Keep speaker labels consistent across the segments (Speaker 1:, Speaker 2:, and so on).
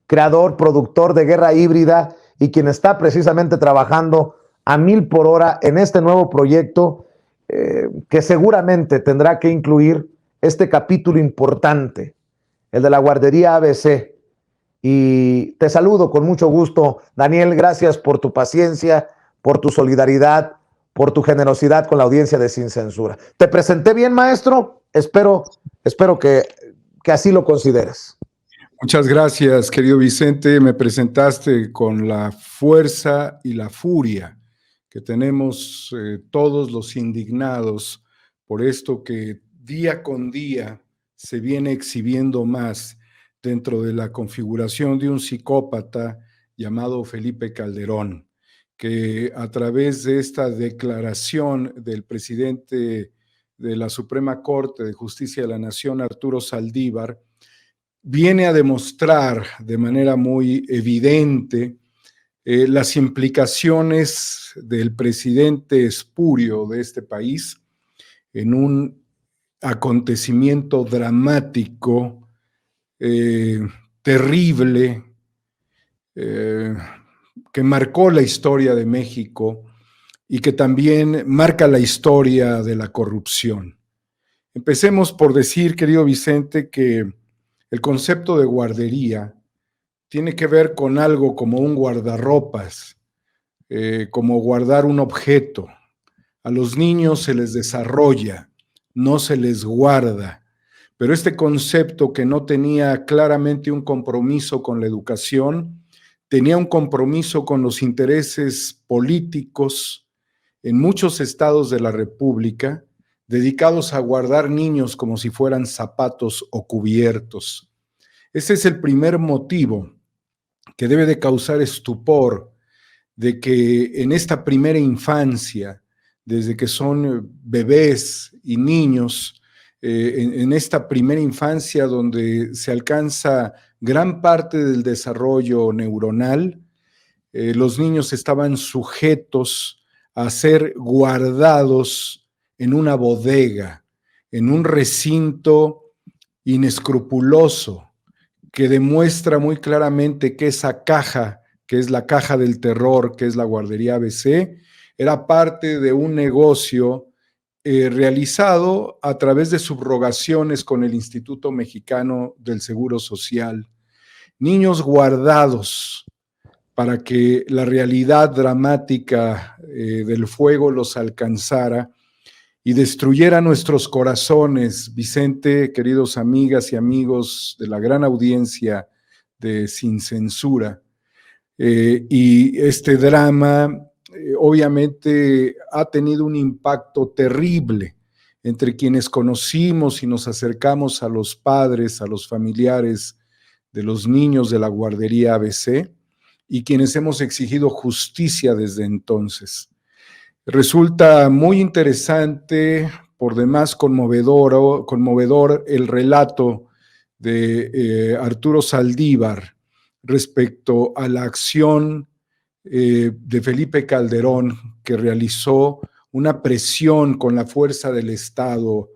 Speaker 1: creador, productor de Guerra Híbrida y quien está precisamente trabajando a 1000 por hora en este nuevo proyecto que seguramente tendrá que incluir este capítulo importante, el de la guardería ABC. Y te saludo con mucho gusto, Daniel. Gracias por tu paciencia, por tu solidaridad, por tu generosidad con la audiencia de Sin Censura. ¿Te presenté bien, maestro? Espero que así lo consideres.
Speaker 2: Muchas gracias, querido Vicente. Me presentaste con la fuerza y la furia que tenemos todos los indignados por esto que día con día se viene exhibiendo más dentro de la configuración de un psicópata llamado Felipe Calderón, que a través de esta declaración del presidente de la Suprema Corte de Justicia de la Nación, Arturo Saldívar, viene a demostrar de manera muy evidente las implicaciones del presidente espurio de este país en un acontecimiento dramático, terrible, que marcó la historia de México y que también marca la historia de la corrupción. Empecemos por decir, querido Vicente, que el concepto de guardería tiene que ver con algo como un guardarropas, como guardar un objeto. A los niños se les desarrolla, no se les guarda. Pero este concepto, que no tenía claramente un compromiso con la educación, tenía un compromiso con los intereses políticos en muchos estados de la República, dedicados a guardar niños como si fueran zapatos o cubiertos. Ese es el primer motivo que debe de causar estupor, de que en esta primera infancia, desde que son bebés y niños, en esta primera infancia donde se alcanza gran parte del desarrollo neuronal, los niños estaban sujetos a ser guardados en una bodega, en un recinto inescrupuloso, que demuestra muy claramente que esa caja, que es la caja del terror, que es la guardería ABC, era parte de un negocio realizado a través de subrogaciones con el Instituto Mexicano del Seguro Social. Niños guardados para que la realidad dramática del fuego los alcanzara y destruyera nuestros corazones. Vicente, queridos amigas y amigos de la gran audiencia de Sin Censura, y este drama obviamente ha tenido un impacto terrible entre quienes conocimos y nos acercamos a los padres, a los familiares de los niños de la guardería ABC y quienes hemos exigido justicia desde entonces. Resulta muy interesante, por demás conmovedor el relato de Arturo Saldívar respecto a la acción de Felipe Calderón, que realizó una presión con la fuerza del Estado,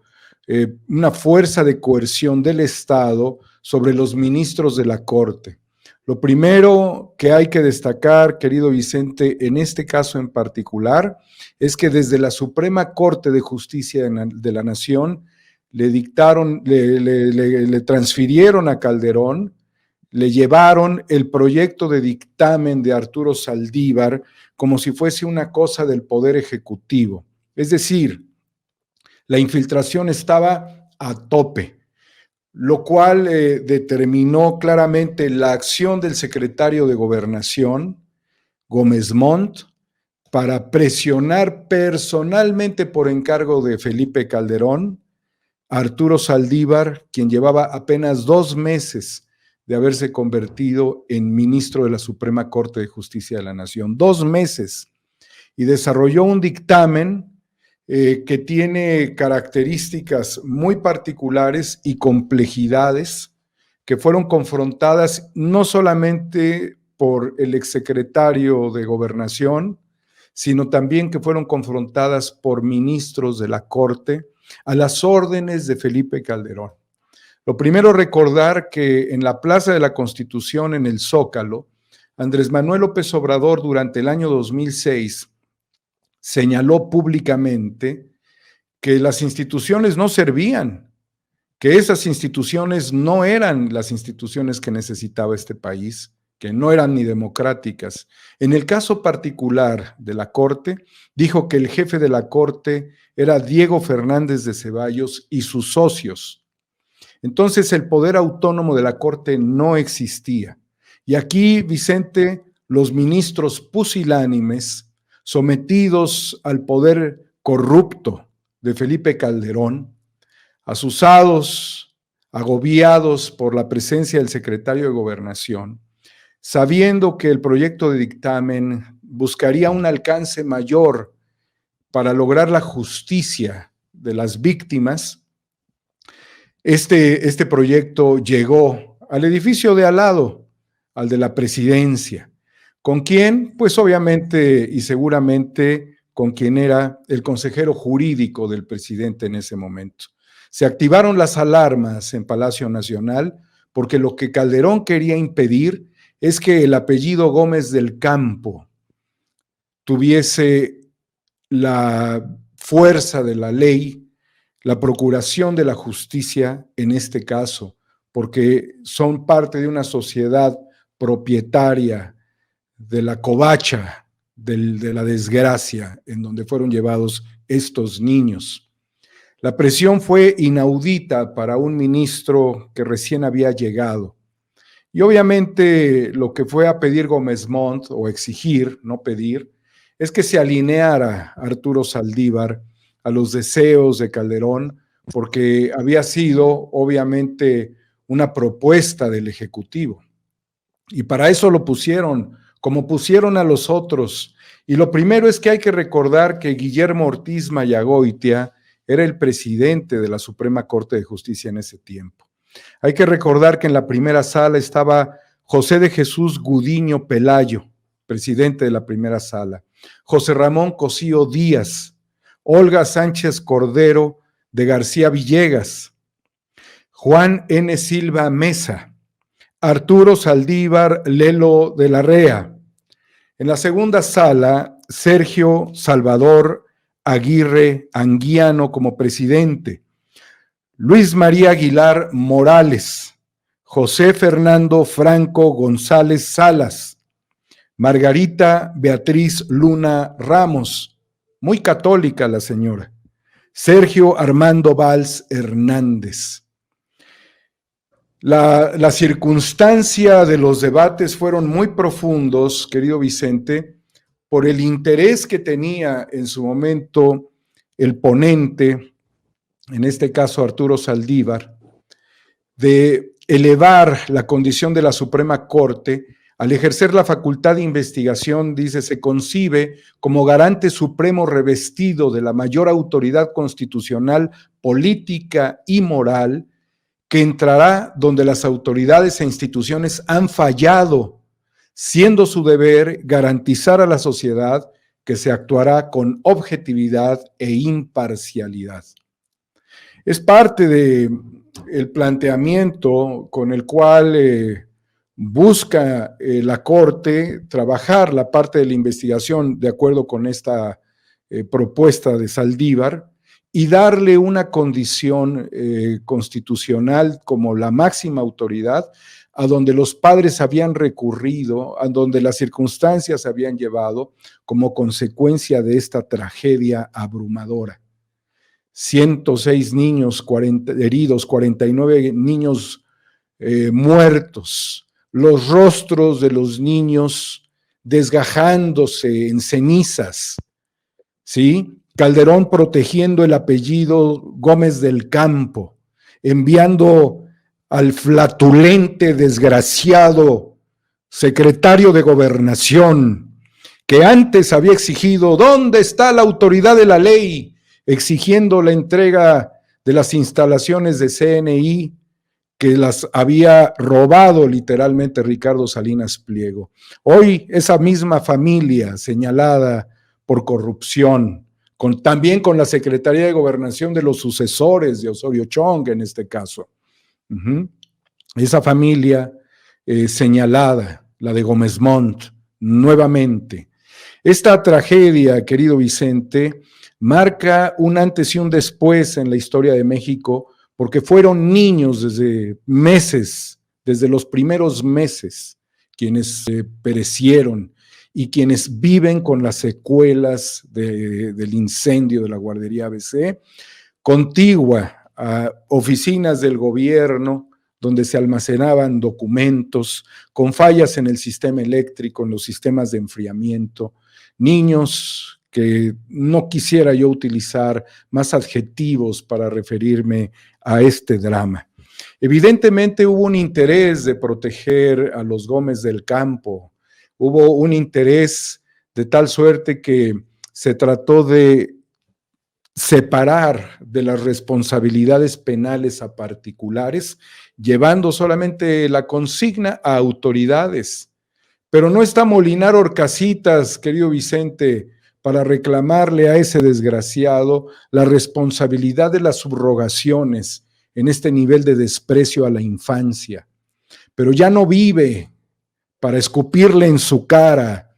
Speaker 2: una fuerza de coerción del Estado sobre los ministros de la Corte. Lo primero que hay que destacar, querido Vicente, en este caso en particular, es que desde la Suprema Corte de Justicia de la Nación le transfirieron a Calderón, le llevaron el proyecto de dictamen de Arturo Saldívar como si fuese una cosa del Poder Ejecutivo. Es decir, la infiltración estaba a tope, lo cual determinó claramente la acción del secretario de Gobernación, Gómez Montt, para presionar personalmente por encargo de Felipe Calderón, a Arturo Saldívar, quien llevaba apenas 2 meses de haberse convertido en ministro de la Suprema Corte de Justicia de la Nación. 2 meses. Y desarrolló un dictamen que tiene características muy particulares y complejidades que fueron confrontadas no solamente por el exsecretario de Gobernación, sino también que fueron confrontadas por ministros de la Corte a las órdenes de Felipe Calderón. Lo primero, recordar que en la Plaza de la Constitución, en el Zócalo, Andrés Manuel López Obrador, durante el año 2006, señaló públicamente que las instituciones no servían, que esas instituciones no eran las instituciones que necesitaba este país, que no eran ni democráticas. En el caso particular de la Corte, dijo que el jefe de la Corte era Diego Fernández de Ceballos y sus socios. Entonces, el poder autónomo de la Corte no existía. Y aquí, Vicente, los ministros pusilánimes, sometidos al poder corrupto de Felipe Calderón, asusados, agobiados por la presencia del secretario de Gobernación, sabiendo que el proyecto de dictamen buscaría un alcance mayor para lograr la justicia de las víctimas, este proyecto llegó al edificio de al lado, al de la presidencia. ¿Con quién? Pues obviamente y seguramente con quien era el consejero jurídico del presidente en ese momento. Se activaron las alarmas en Palacio Nacional porque lo que Calderón quería impedir es que el apellido Gómez del Campo tuviese la fuerza de la ley, la procuración de la justicia en este caso, porque son parte de una sociedad propietaria de la covacha, de la desgracia en donde fueron llevados estos niños. La presión fue inaudita para un ministro que recién había llegado. Y obviamente lo que fue a pedir Gómez Montt, o exigir, no pedir, es que se alineara Arturo Saldívar a los deseos de Calderón, porque había sido obviamente una propuesta del Ejecutivo. Y para eso lo pusieron, como pusieron a los otros. Y lo primero es que hay que recordar que Guillermo Ortiz Mayagoitia era el presidente de la Suprema Corte de Justicia en ese tiempo. Hay que recordar que en la primera sala estaba José de Jesús Gudiño Pelayo, presidente de la primera sala, José Ramón Cosío Díaz, Olga Sánchez Cordero de García Villegas, Juan N. Silva Mesa, Arturo Saldívar Lelo de la Rea. En la segunda sala, Sergio Salvador Aguirre Anguiano como presidente, Luis María Aguilar Morales, José Fernando Franco González Salas, Margarita Beatriz Luna Ramos, muy católica la señora, Sergio Armando Valls Hernández. La circunstancia de los debates fueron muy profundos, querido Vicente, por el interés que tenía en su momento el ponente, en este caso Arturo Saldívar, de elevar la condición de la Suprema Corte. Al ejercer la facultad de investigación, dice, se concibe como garante supremo revestido de la mayor autoridad constitucional, política y moral, que entrará donde las autoridades e instituciones han fallado, siendo su deber garantizar a la sociedad que se actuará con objetividad e imparcialidad. Es parte del planteamiento con el cual busca la Corte trabajar la parte de la investigación de acuerdo con esta propuesta de Saldívar y darle una condición constitucional como la máxima autoridad a donde los padres habían recurrido, a donde las circunstancias habían llevado como consecuencia de esta tragedia abrumadora. 106 niños heridos, 49 niños muertos, los rostros de los niños desgajándose en cenizas, ¿sí? Calderón protegiendo el apellido Gómez del Campo, enviando al flatulente, desgraciado secretario de Gobernación, que antes había exigido, ¿dónde está la autoridad de la ley?, exigiendo la entrega de las instalaciones de CNI que las había robado literalmente Ricardo Salinas Pliego. Hoy esa misma familia señalada por corrupción, también con la Secretaría de Gobernación de los sucesores de Osorio Chong en este caso, Esa familia señalada, la de Gómez Montt, nuevamente. Esta tragedia, querido Vicente, marca un antes y un después en la historia de México, porque fueron niños desde meses, desde los primeros meses, quienes perecieron y quienes viven con las secuelas del incendio de la guardería ABC, contigua a oficinas del gobierno donde se almacenaban documentos, con fallas en el sistema eléctrico, en los sistemas de enfriamiento, niños que no quisiera yo utilizar más adjetivos para referirme a este drama. Evidentemente hubo un interés de proteger a los Gómez del Campo, hubo un interés de tal suerte que se trató de separar de las responsabilidades penales a particulares, llevando solamente la consigna a autoridades. Pero no está Molinar Horcasitas, querido Vicente, para reclamarle a ese desgraciado la responsabilidad de las subrogaciones en este nivel de desprecio a la infancia. Pero ya no vive para escupirle en su cara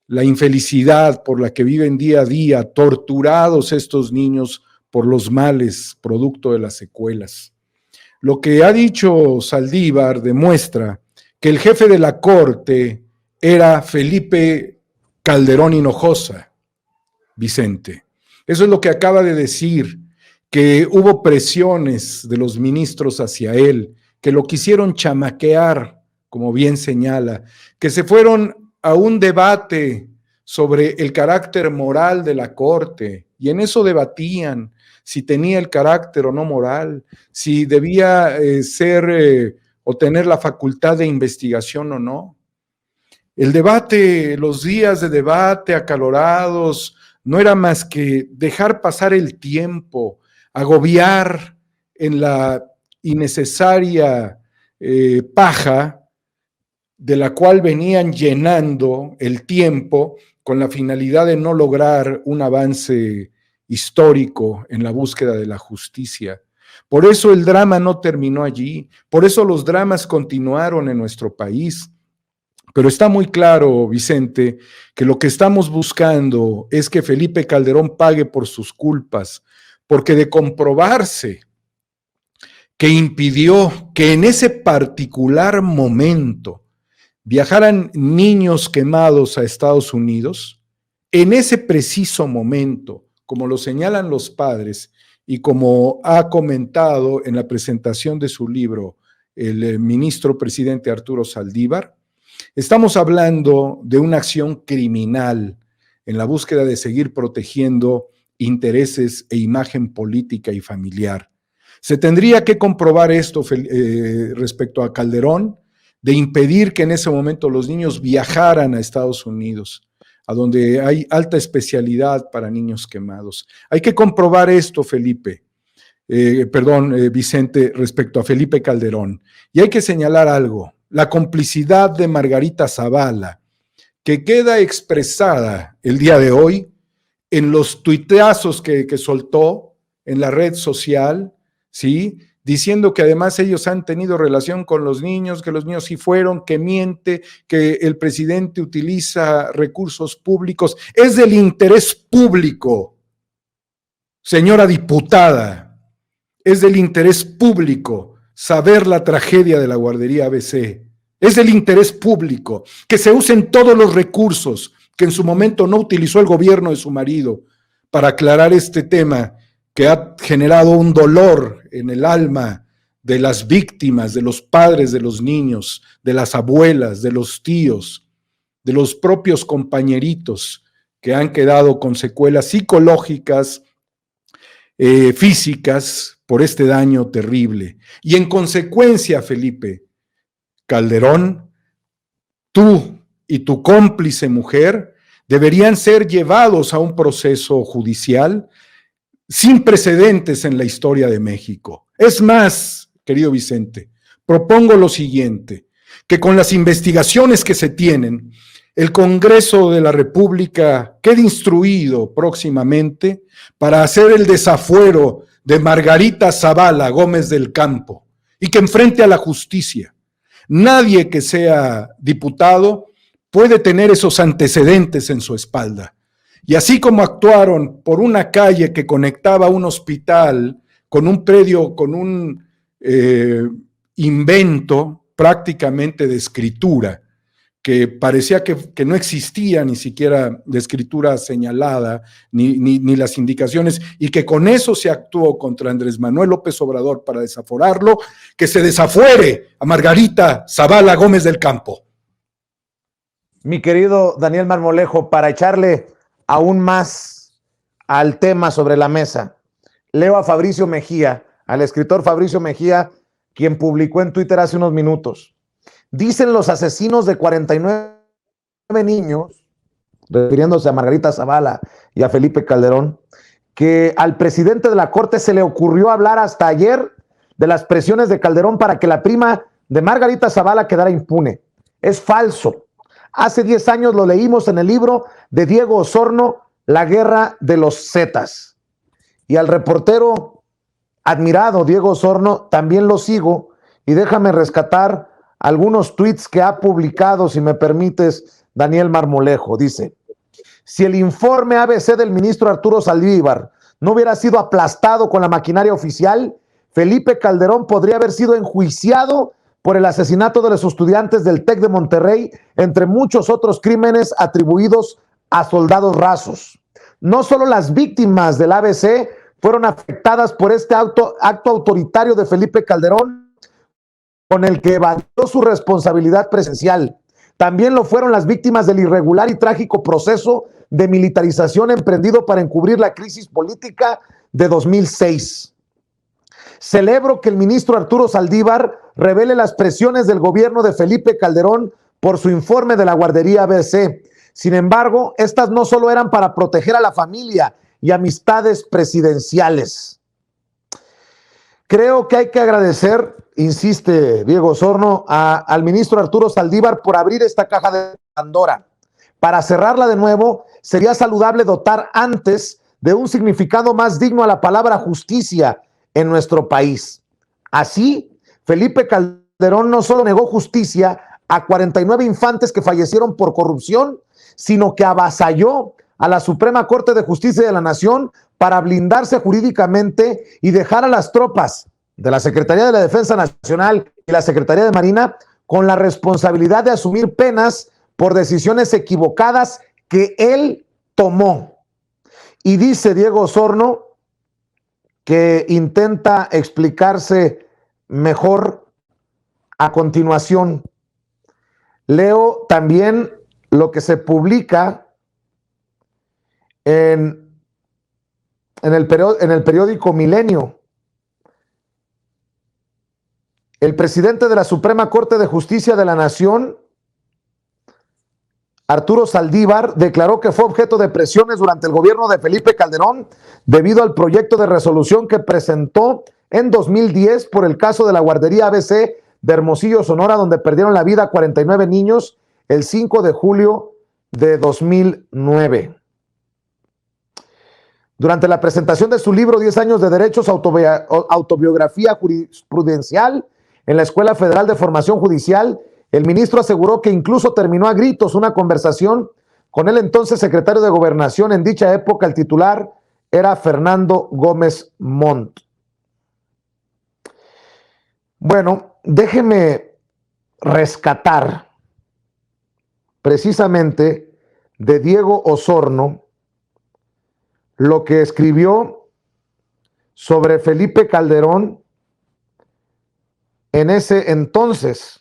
Speaker 2: la infelicidad por la que viven día a día, torturados estos niños por los males producto de las secuelas. Lo que ha dicho Saldívar demuestra que el jefe de la corte era Felipe Calderón Hinojosa, Vicente. Eso es lo que acaba de decir, que hubo presiones de los ministros hacia él, que lo quisieron chamaquear, como bien señala, que se fueron a un debate sobre el carácter moral de la corte, y en eso debatían si tenía el carácter o no moral, si debía ser o tener la facultad de investigación o no. El debate, los días de debate acalorados, no era más que dejar pasar el tiempo, agobiar en la innecesaria paja de la cual venían llenando el tiempo con la finalidad de no lograr un avance histórico en la búsqueda de la justicia. Por eso el drama no terminó allí, por eso los dramas continuaron en nuestro país. Pero está muy claro, Vicente, que lo que estamos buscando es que Felipe Calderón pague por sus culpas, porque de comprobarse que impidió que en ese particular momento viajaran niños quemados a Estados Unidos, en ese preciso momento, como lo señalan los padres y como ha comentado en la presentación de su libro el ministro presidente Arturo Saldívar, estamos hablando de una acción criminal en la búsqueda de seguir protegiendo intereses e imagen política y familiar. Se tendría que comprobar esto respecto a Calderón, de impedir que en ese momento los niños viajaran a Estados Unidos, a donde hay alta especialidad para niños quemados. Hay que comprobar esto, Vicente, respecto a Felipe Calderón. Y hay que señalar algo, la complicidad de Margarita Zavala, que queda expresada el día de hoy en los tuiteazos que soltó en la red social, ¿sí?, diciendo que además ellos han tenido relación con los niños, que los niños sí fueron, que miente, que el presidente utiliza recursos públicos. Es del interés público, señora diputada, es del interés público saber la tragedia de la guardería ABC. Es del interés público que se usen todos los recursos que en su momento no utilizó el gobierno de su marido para aclarar este tema que ha generado un dolor en el alma de las víctimas, de los padres de los niños, de las abuelas, de los tíos, de los propios compañeritos que han quedado con secuelas psicológicas, físicas, por este daño terrible. Y en consecuencia, Felipe Calderón, tú y tu cómplice mujer deberían ser llevados a un proceso judicial sin precedentes en la historia de México. Es más, querido Vicente, propongo lo siguiente, que con las investigaciones que se tienen, el Congreso de la República quede instruido próximamente para hacer el desafuero de Margarita Zavala Gómez del Campo y que enfrente a la justicia. Nadie que sea diputado puede tener esos antecedentes en su espalda. Y así como actuaron por una calle que conectaba un hospital con un predio, con un invento prácticamente de escritura, que parecía que no existía ni siquiera de escritura señalada, ni las indicaciones, y que con eso se actuó contra Andrés Manuel López Obrador para desaforarlo, que se desafuere a Margarita Zavala Gómez del Campo.
Speaker 1: Mi querido Daniel Marmolejo, para echarle aún más al tema sobre la mesa, leo a Fabricio Mejía, al escritor Fabricio Mejía, quien publicó en Twitter hace unos minutos. Dicen los asesinos de 49 niños, refiriéndose a Margarita Zavala y a Felipe Calderón, que al presidente de la Corte se le ocurrió hablar hasta ayer de las presiones de Calderón para que la prima de Margarita Zavala quedara impune. Es falso. Hace 10 años lo leímos en el libro de Diego Osorno, La Guerra de los Zetas. Y al reportero admirado Diego Osorno también lo sigo, y déjame rescatar algunos tweets que ha publicado, si me permites, Daniel Marmolejo. Dice: si el informe ABC del ministro Arturo Saldívar no hubiera sido aplastado con la maquinaria oficial, Felipe Calderón podría haber sido enjuiciado por el asesinato de los estudiantes del TEC de Monterrey, entre muchos otros crímenes atribuidos a soldados rasos. No solo las víctimas del ABC fueron afectadas por este acto autoritario de Felipe Calderón, con el que evadió su responsabilidad presencial. También lo fueron las víctimas del irregular y trágico proceso de militarización emprendido para encubrir la crisis política de 2006. Celebro que el ministro Arturo Saldívar revele las presiones del gobierno de Felipe Calderón por su informe de la guardería ABC. Sin embargo, estas no solo eran para proteger a la familia y amistades presidenciales. Creo que hay que agradecer, insiste Diego Osorno, al ministro Arturo Saldívar por abrir esta caja de Pandora. Para cerrarla de nuevo, sería saludable dotar antes de un significado más digno a la palabra justicia en nuestro país. Así, Felipe Calderón no solo negó justicia a 49 infantes que fallecieron por corrupción, sino que avasalló a la Suprema Corte de Justicia de la Nación para blindarse jurídicamente y dejar a las tropas de la Secretaría de la Defensa Nacional y la Secretaría de Marina con la responsabilidad de asumir penas por decisiones equivocadas que él tomó. Y dice Diego Osorno que intenta explicarse mejor a continuación. Leo también lo que se publica en el periódico Milenio. El presidente de la Suprema Corte de Justicia de la Nación, Arturo Saldívar, declaró que fue objeto de presiones durante el gobierno de Felipe Calderón debido al proyecto de resolución que presentó en 2010 por el caso de la guardería ABC de Hermosillo, Sonora, donde perdieron la vida 49 niños el 5 de julio de 2009. Durante la presentación de su libro 10 años de derechos, autobiografía jurisprudencial en la Escuela Federal de Formación Judicial, el ministro aseguró que incluso terminó a gritos una conversación con el entonces secretario de Gobernación. En dicha época, el titular era Fernando Gómez Montt. Bueno, déjeme rescatar precisamente de Diego Osorno lo que escribió sobre Felipe Calderón en ese entonces,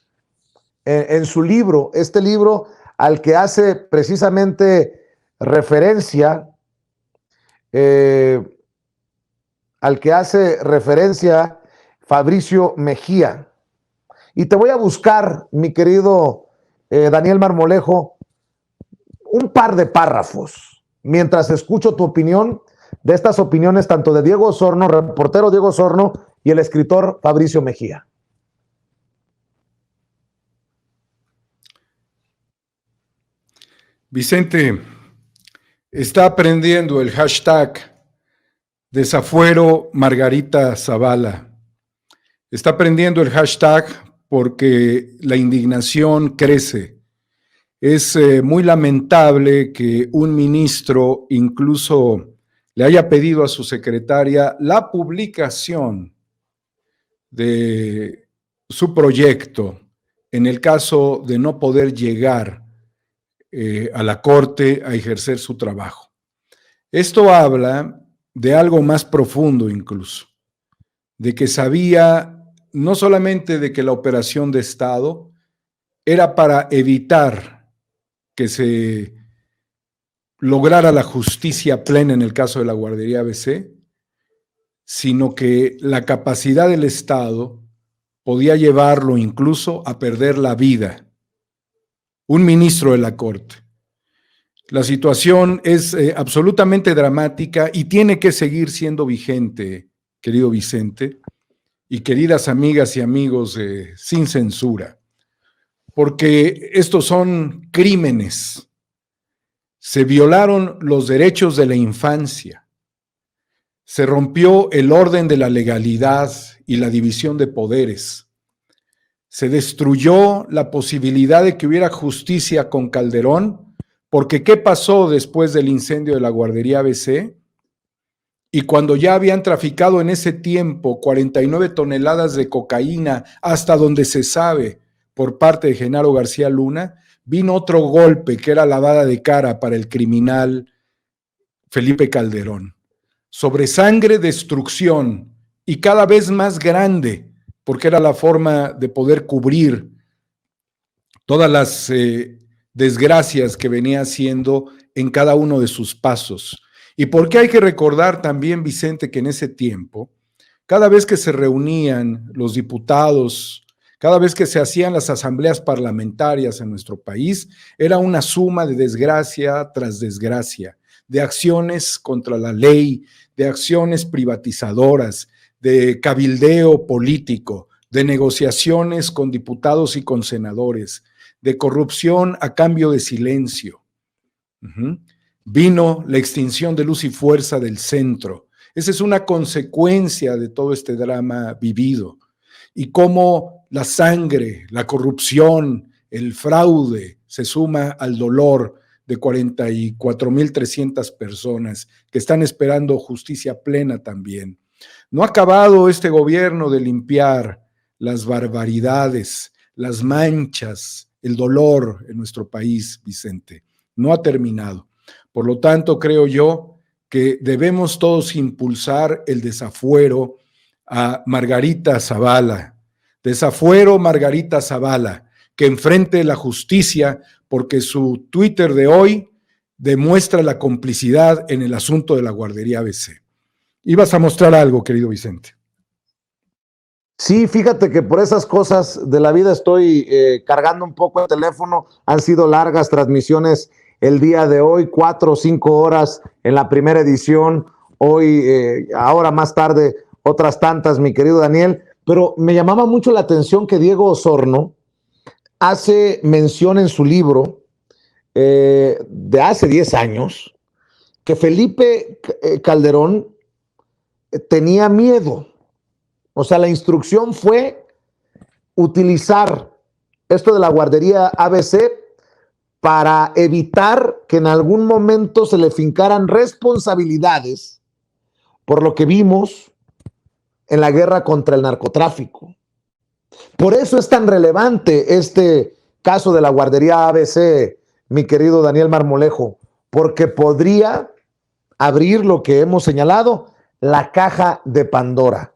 Speaker 1: en su libro, este libro al que hace precisamente referencia, Fabricio Mejía. Y te voy a buscar, mi querido Daniel Marmolejo, un par de párrafos, mientras escucho tu opinión de estas opiniones tanto de Diego Osorno, reportero Diego Osorno, y el escritor Fabricio Mejía.
Speaker 2: Vicente, está aprendiendo el hashtag Desafuero Margarita Zavala. Está prendiendo el hashtag porque la indignación crece. Es muy lamentable que un ministro incluso le haya pedido a su secretaria la publicación de su proyecto en el caso de no poder llegar a la corte a ejercer su trabajo. Esto habla de algo más profundo incluso, de que sabía no solamente de que la operación de Estado era para evitar que se lograra la justicia plena en el caso de la guardería ABC, sino que la capacidad del Estado podía llevarlo incluso a perder la vida. Un ministro de la Corte. La situación es absolutamente dramática y tiene que seguir siendo vigente, querido Vicente, y queridas amigas y amigos Sin Censura, porque estos son crímenes. Se violaron los derechos de la infancia, se rompió el orden de la legalidad y la división de poderes, se destruyó la posibilidad de que hubiera justicia con Calderón, porque ¿qué pasó después del incendio de la guardería ABC? Y cuando ya habían traficado en ese tiempo 49 toneladas de cocaína, hasta donde se sabe, por parte de Genaro García Luna, vino otro golpe que era lavada de cara para el criminal Felipe Calderón. Sobre sangre, destrucción, y cada vez más grande, porque era la forma de poder cubrir todas las desgracias que venía haciendo en cada uno de sus pasos. Y porque hay que recordar también, Vicente, que en ese tiempo, cada vez que se reunían los diputados, cada vez que se hacían las asambleas parlamentarias en nuestro país, era una suma de desgracia tras desgracia, de acciones contra la ley, de acciones privatizadoras, de cabildeo político, de negociaciones con diputados y con senadores, de corrupción a cambio de silencio. Vino la extinción de Luz y Fuerza del Centro. Esa es una consecuencia de todo este drama vivido. Y cómo la sangre, la corrupción, el fraude se suma al dolor de 44,300 personas que están esperando justicia plena también. No ha acabado este gobierno de limpiar las barbaridades, las manchas, el dolor en nuestro país, Vicente. No ha terminado. Por lo tanto, creo yo que debemos todos impulsar el desafuero a Margarita Zavala. Desafuero Margarita Zavala, que enfrente la justicia, porque su Twitter de hoy demuestra la complicidad en el asunto de la guardería ABC. Ibas a mostrar algo, querido Vicente.
Speaker 1: Sí, fíjate que por esas cosas de la vida estoy cargando un poco el teléfono. Han sido largas transmisiones el día de hoy, 4 o 5 horas en la primera edición. Hoy, ahora más tarde, otras tantas, mi querido Daniel. Pero me llamaba mucho la atención que Diego Osorno hace mención en su libro de hace 10 años que Felipe Calderón tenía miedo. O sea, la instrucción fue utilizar esto de la guardería ABC para evitar que en algún momento se le fincaran responsabilidades por lo que vimos en la guerra contra el narcotráfico. Por eso es tan relevante este caso de la guardería ABC, mi querido Daniel Marmolejo, porque podría abrir lo que hemos señalado, la caja de Pandora.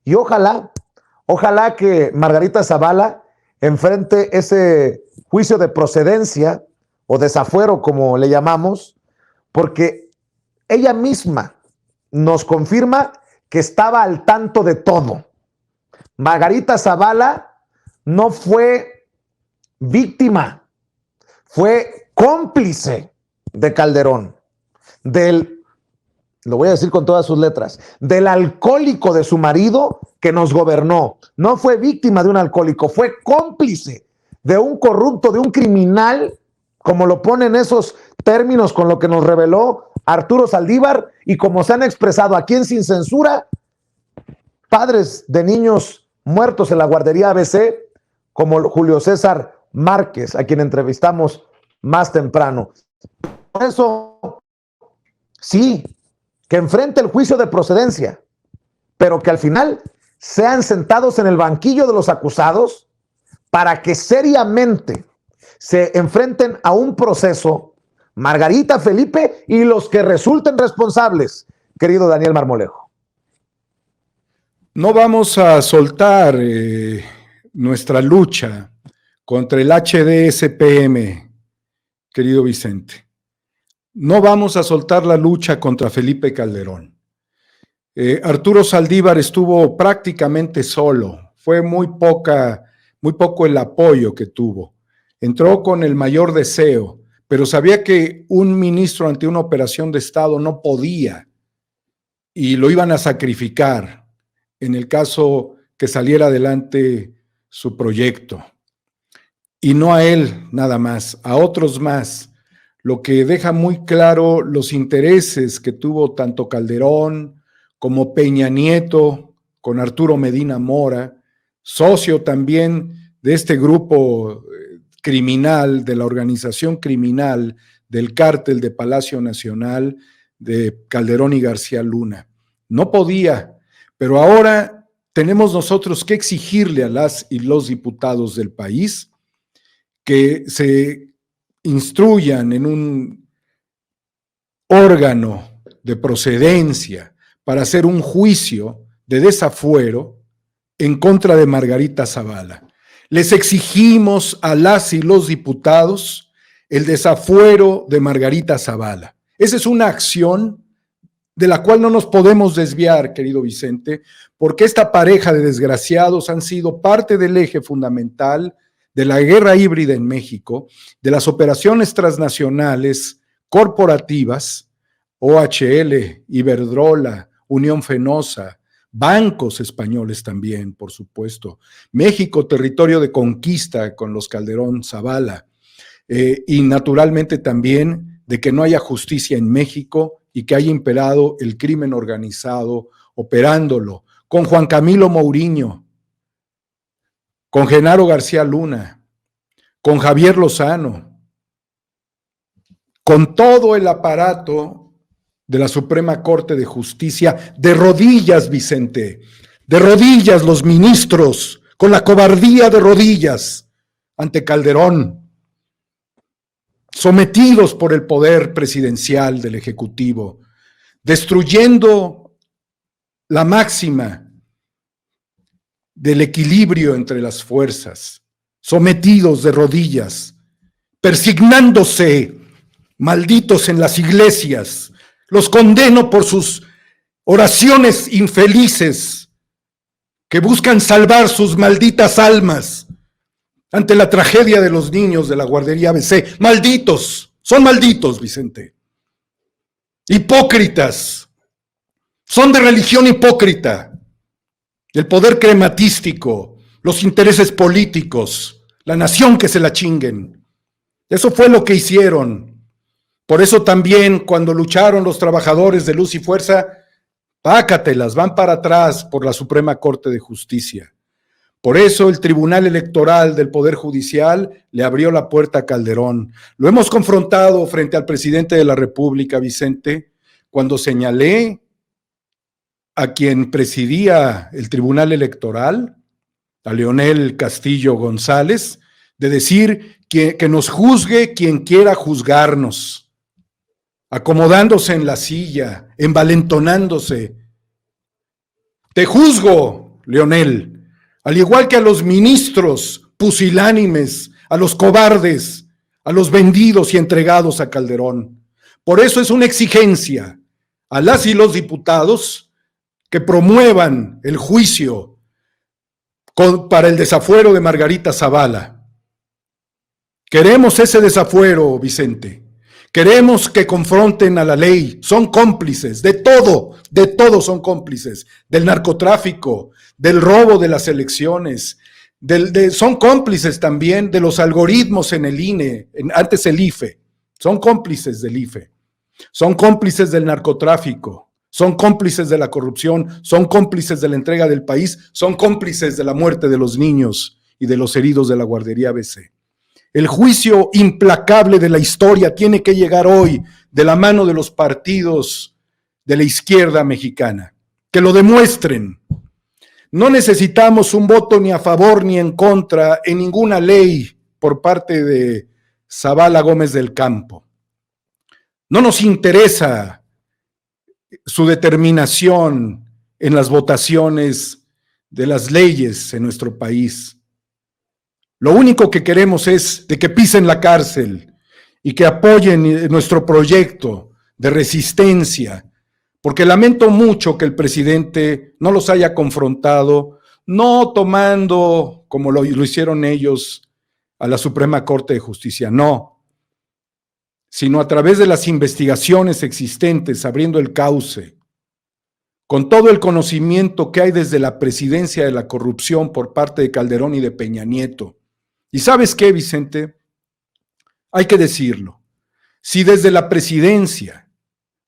Speaker 1: Y ojalá que Margarita Zavala enfrente ese juicio de procedencia o desafuero, como le llamamos, porque ella misma nos confirma que estaba al tanto de todo. Margarita Zavala no fue víctima, fue cómplice de Calderón, lo voy a decir con todas sus letras, del alcohólico de su marido que nos gobernó. No fue víctima de un alcohólico, fue cómplice de un corrupto, de un criminal, como lo ponen esos términos con lo que nos reveló Arturo Saldívar y como se han expresado aquí en Sin Censura, padres de niños muertos en la guardería ABC, como Julio César Márquez, a quien entrevistamos más temprano. Por eso, sí, que enfrente el juicio de procedencia, pero que al final sean sentados en el banquillo de los acusados para que seriamente se enfrenten a un proceso Margarita, Felipe y los que resulten responsables, querido Daniel Marmolejo.
Speaker 2: No vamos a soltar nuestra lucha contra el HDSPM, querido Vicente. No vamos a soltar la lucha contra Felipe Calderón. Arturo Saldívar estuvo prácticamente solo, fue muy poco el apoyo que tuvo. Entró con el mayor deseo, pero sabía que un ministro ante una operación de Estado no podía y lo iban a sacrificar en el caso que saliera adelante su proyecto. Y no a él nada más, a otros más, lo que deja muy claro los intereses que tuvo tanto Calderón como Peña Nieto con Arturo Medina Mora, socio también de este grupo criminal, de la organización criminal del cártel de Palacio Nacional de Calderón y García Luna. No podía, pero ahora tenemos nosotros que exigirle a las y los diputados del país que se instruyan en un órgano de procedencia para hacer un juicio de desafuero en contra de Margarita Zavala. Les exigimos a las y los diputados el desafuero de Margarita Zavala. Esa es una acción de la cual no nos podemos desviar, querido Vicente, porque esta pareja de desgraciados han sido parte del eje fundamental de la guerra híbrida en México, de las operaciones transnacionales corporativas, OHL, Iberdrola, Unión Fenosa, bancos españoles también, por supuesto, México, territorio de conquista con los Calderón Zavala, y naturalmente también de que no haya justicia en México y que haya imperado el crimen organizado, operándolo, con Juan Camilo Mourinho, con Genaro García Luna, con Javier Lozano, con todo el aparato de la Suprema Corte de Justicia, de rodillas, Vicente, de rodillas los ministros, con la cobardía de rodillas ante Calderón, sometidos por el poder presidencial del Ejecutivo, destruyendo la máxima del equilibrio entre las fuerzas, sometidos de rodillas, persignándose, malditos en las iglesias. Los condeno por sus oraciones infelices que buscan salvar sus malditas almas ante la tragedia de los niños de la guardería ABC. Malditos, son malditos, Vicente. Hipócritas, son de religión hipócrita. El poder crematístico, los intereses políticos, la nación que se la chinguen. Eso fue lo que hicieron. Por eso también cuando lucharon los trabajadores de Luz y Fuerza, pácatelas, van para atrás por la Suprema Corte de Justicia. Por eso el Tribunal Electoral del Poder Judicial le abrió la puerta a Calderón. Lo hemos confrontado frente al presidente de la República, Vicente, cuando señalé a quien presidía el Tribunal Electoral, a Leonel Castillo González, de decir que nos juzgue quien quiera juzgarnos, acomodándose en la silla, envalentonándose. Te juzgo, Leonel, al igual que a los ministros pusilánimes, a los cobardes, a los vendidos y entregados a Calderón. Por eso es una exigencia a las y los diputados que promuevan el juicio para el desafuero de Margarita Zavala. Queremos ese desafuero, Vicente. Queremos que confronten a la ley. Son cómplices de todo son cómplices. Del narcotráfico, del robo de las elecciones, son cómplices también de los algoritmos en el INE, antes el IFE. Son cómplices del IFE. Son cómplices del narcotráfico. son cómplices de la corrupción, son cómplices de la entrega del país, son cómplices de la muerte de los niños y de los heridos de la guardería ABC. El juicio implacable de la historia tiene que llegar hoy de la mano de los partidos de la izquierda mexicana. Que lo demuestren. No necesitamos un voto ni a favor ni en contra en ninguna ley por parte de Zavala Gómez del Campo. No nos interesa su determinación en las votaciones de las leyes en nuestro país. Lo único que queremos es de que pisen la cárcel y que apoyen nuestro proyecto de resistencia, porque lamento mucho que el presidente no los haya confrontado, no tomando, como lo hicieron ellos, a la Suprema Corte de Justicia, no, sino a través de las investigaciones existentes, abriendo el cauce, con todo el conocimiento que hay desde la presidencia de la corrupción por parte de Calderón y de Peña Nieto. ¿Y sabes qué, Vicente? Hay que decirlo. Si desde la presidencia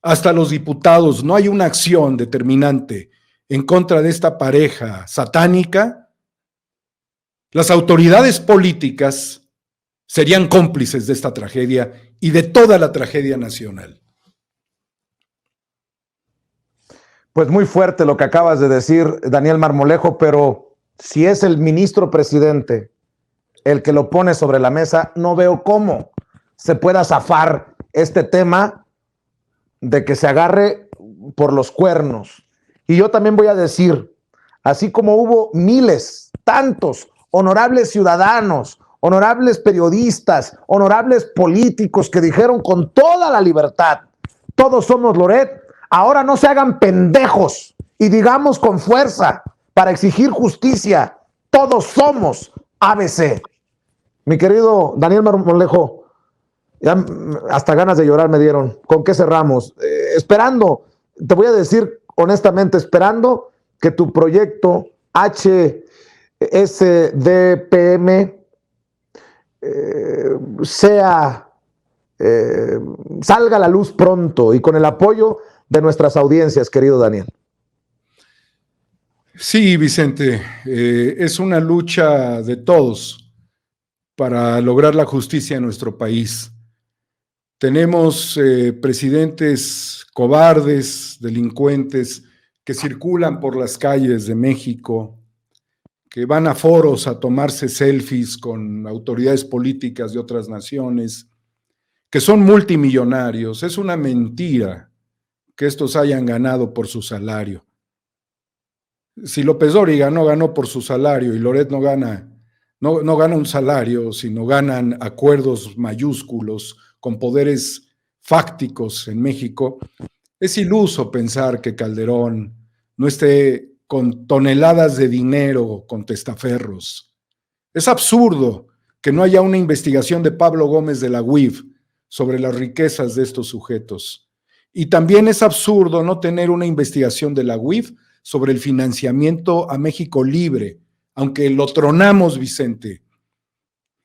Speaker 2: hasta los diputados no hay una acción determinante en contra de esta pareja satánica, las autoridades políticas serían cómplices de esta tragedia y de toda la tragedia nacional.
Speaker 1: Pues muy fuerte lo que acabas de decir, Daniel Marmolejo, pero si es el ministro presidente el que lo pone sobre la mesa, no veo cómo se pueda zafar este tema de que se agarre por los cuernos. Y yo también voy a decir, así como hubo miles, tantos honorables ciudadanos, honorables periodistas, honorables políticos que dijeron con toda la libertad, todos somos Loret, ahora no se hagan pendejos y digamos con fuerza para exigir justicia, todos somos ABC. Mi querido Daniel Marmolejo, ya hasta ganas de llorar me dieron. ¿Con qué cerramos? Esperando, te voy a decir honestamente, esperando que tu proyecto HSDPM salga a la luz pronto y con el apoyo de nuestras audiencias, querido Daniel.
Speaker 2: Sí, Vicente, es una lucha de todos para lograr la justicia en nuestro país. Tenemos presidentes cobardes, delincuentes, que circulan por las calles de México, que van a foros a tomarse selfies con autoridades políticas de otras naciones, que son multimillonarios. Es una mentira que estos hayan ganado por su salario. Si López Dóriga no ganó por su salario y Loret no gana un salario, sino ganan acuerdos mayúsculos con poderes fácticos en México, es iluso pensar que Calderón no esté con toneladas de dinero con testaferros. Es absurdo que no haya una investigación de Pablo Gómez de la UIF sobre las riquezas de estos sujetos. Y también es absurdo no tener una investigación de la UIF sobre el financiamiento a México Libre, aunque lo tronamos, Vicente.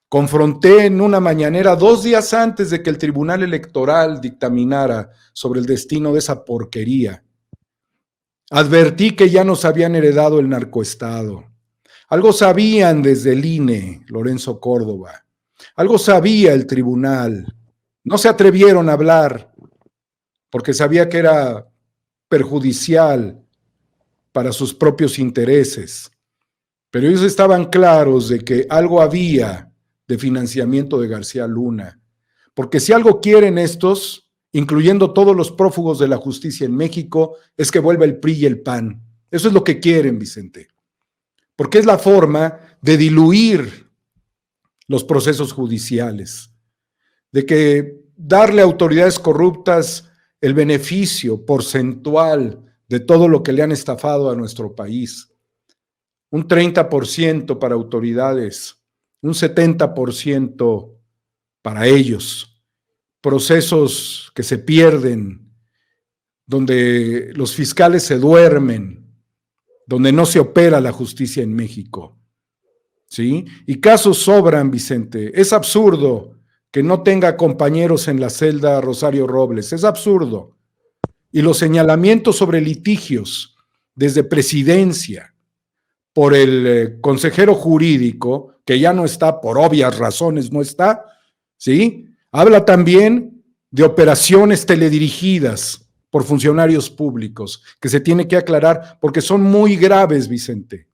Speaker 2: Confronté en una mañanera 2 días antes de que el Tribunal Electoral dictaminara sobre el destino de esa porquería. Advertí que ya nos habían heredado el narcoestado. Algo sabían desde el INE, Lorenzo Córdoba. Algo sabía el tribunal. No se atrevieron a hablar porque sabía que era perjudicial para sus propios intereses. Pero ellos estaban claros de que algo había de financiamiento de García Luna. Porque si algo quieren estos, incluyendo todos los prófugos de la justicia en México, es que vuelva el PRI y el PAN. Eso es lo que quieren, Vicente. Porque es la forma de diluir los procesos judiciales, de que darle a autoridades corruptas el beneficio porcentual de todo lo que le han estafado a nuestro país. Un 30% para autoridades, un 70% para ellos. Procesos que se pierden, donde los fiscales se duermen, donde no se opera la justicia en México. ¿Sí? Y casos sobran, Vicente. Es absurdo que no tenga compañeros en la celda Rosario Robles. Es absurdo. y los señalamientos sobre litigios desde presidencia por el consejero jurídico, que ya no está, por obvias razones no está, ¿sí? Habla también de operaciones teledirigidas por funcionarios públicos, que se tiene que aclarar porque son muy graves, Vicente.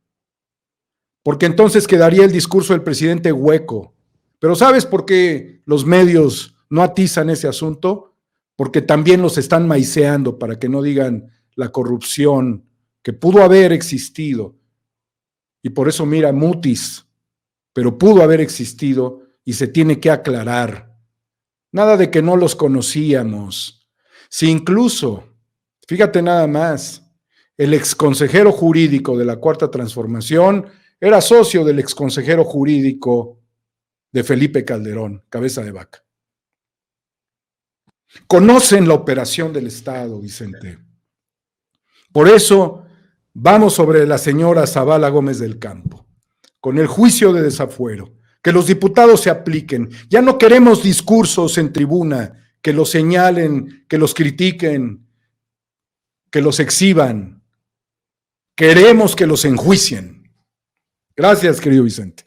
Speaker 2: Porque entonces quedaría el discurso del presidente hueco. Pero ¿sabes por qué los medios no atizan ese asunto? Porque también los están maiceando para que no digan la corrupción que pudo haber existido. Y por eso mira, mutis, pero pudo haber existido y se tiene que aclarar. Nada de que no los conocíamos. Si incluso, fíjate nada más, el exconsejero jurídico de la Cuarta Transformación era socio del exconsejero jurídico de Felipe Calderón, cabeza de vaca. Conocen la operación del Estado, Vicente. Por eso vamos sobre la señora Zavala Gómez del Campo, con el juicio de desafuero, que los diputados se apliquen. Ya no queremos discursos en tribuna que los señalen, que los critiquen, que los exhiban. Queremos que los enjuicien. Gracias, querido Vicente.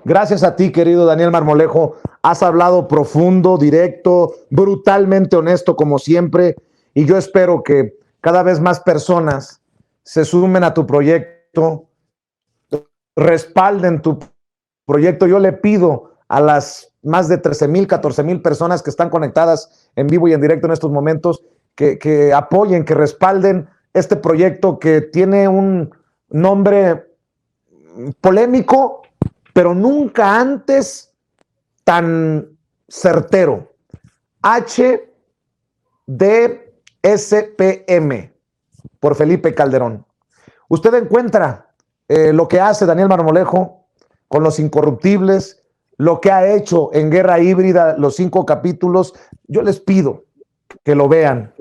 Speaker 1: Gracias a ti, querido Daniel Marmolejo. Has hablado profundo, directo, brutalmente honesto, como siempre, y yo espero que cada vez más personas se sumen a tu proyecto, respalden tu proyecto. Yo le pido a las más de 13,000, 14,000 personas que están conectadas en vivo y en directo en estos momentos, que apoyen, que respalden este proyecto que tiene un nombre polémico, pero nunca antes tan certero. HDSPM, por Felipe Calderón. Usted encuentra lo que hace Daniel Marmolejo con Los Incorruptibles, lo que ha hecho en Guerra Híbrida, los 5 capítulos. Yo les pido que lo vean,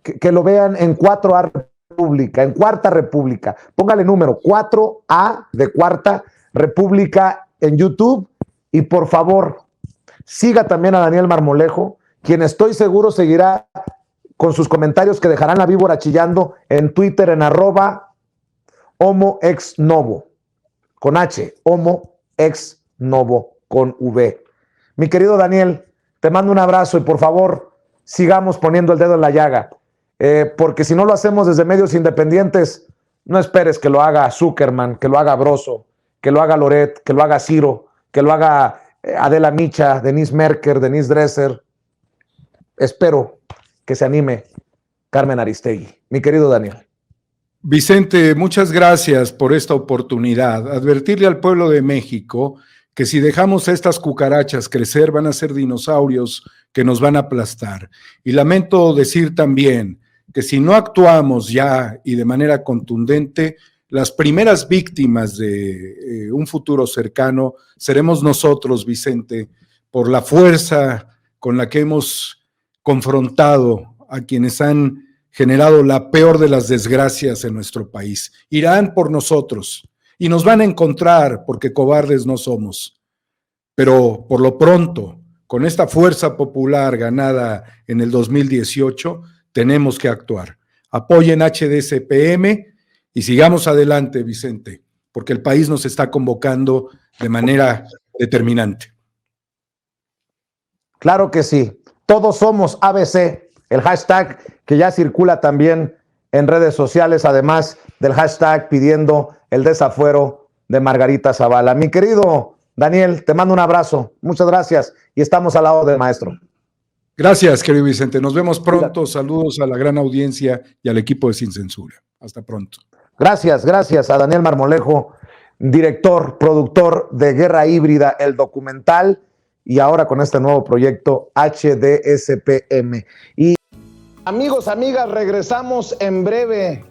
Speaker 1: que lo vean en 4A República, en Cuarta República. Póngale número 4A de Cuarta República en YouTube, y por favor siga también a Daniel Marmolejo, quien estoy seguro seguirá con sus comentarios que dejarán la víbora chillando en Twitter en @HomoExNovo con H, HomoExNovo con V. Mi querido Daniel, te mando un abrazo y por favor sigamos poniendo el dedo en la llaga, porque si no lo hacemos desde medios independientes, no esperes que lo haga Zuckerman, que lo haga Broso, que lo haga Loret, que lo haga Ciro, que lo haga Adela Micha, Denise Merker, Denise Dresser. Espero que se anime Carmen Aristegui. Mi querido Daniel.
Speaker 2: Vicente, muchas gracias por esta oportunidad. Advertirle al pueblo de México que si dejamos a estas cucarachas crecer, van a ser dinosaurios que nos van a aplastar. Y lamento decir también que si no actuamos ya y de manera contundente, las primeras víctimas de un futuro cercano seremos nosotros, Vicente, por la fuerza con la que hemos confrontado a quienes han generado la peor de las desgracias en nuestro país. Irán por nosotros y nos van a encontrar porque cobardes no somos. Pero por lo pronto, con esta fuerza popular ganada en el 2018, tenemos que actuar. Apoyen HDSPM y sigamos adelante, Vicente, porque el país nos está convocando de manera determinante.
Speaker 1: Claro que sí. Todos somos ABC, el hashtag que ya circula también en redes sociales, además del hashtag pidiendo el desafuero de Margarita Zavala. Mi querido Daniel, te mando un abrazo. Muchas gracias y estamos al lado del maestro.
Speaker 2: Gracias, querido Vicente. Nos vemos pronto. Saludos a la gran audiencia y al equipo de Sin Censura. Hasta pronto. Gracias
Speaker 1: a Daniel Marmolejo, director, productor de Guerra Híbrida, el documental, y ahora con este nuevo proyecto HDSPM. Y amigos, amigas, regresamos en breve,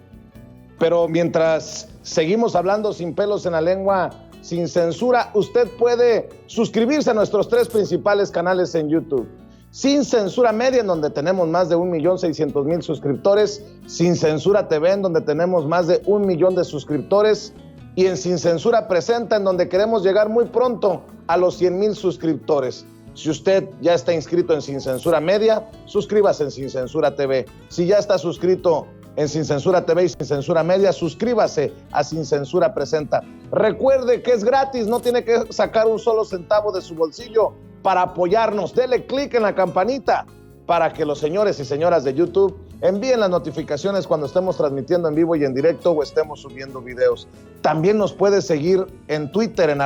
Speaker 1: pero mientras seguimos hablando sin pelos en la lengua, sin censura, usted puede suscribirse a nuestros 3 principales canales en YouTube. Sin Censura Media, en donde tenemos más de 1,600,000 suscriptores, Sin Censura TV, en donde tenemos más de 1 millón de suscriptores, y en Sin Censura Presenta, en donde queremos llegar muy pronto a los 100,000 suscriptores. Si usted ya está inscrito en Sin Censura Media, suscríbase en Sin Censura TV. Si ya está suscrito en Sin Censura TV y Sin Censura Media, suscríbase a Sin Censura Presenta. Recuerde que es gratis, no tiene que sacar un solo centavo de su bolsillo para apoyarnos. Dele clic en la campanita para que los señores y señoras de YouTube envíen las notificaciones cuando estemos transmitiendo en vivo y en directo o estemos subiendo videos. También nos puede seguir en Twitter en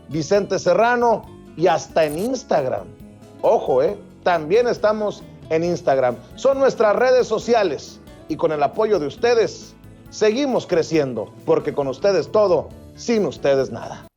Speaker 1: @Vicente Serrano y hasta en Instagram. Ojo, también estamos en Instagram. Son nuestras redes sociales y con el apoyo de ustedes seguimos creciendo, porque con ustedes todo, sin ustedes nada.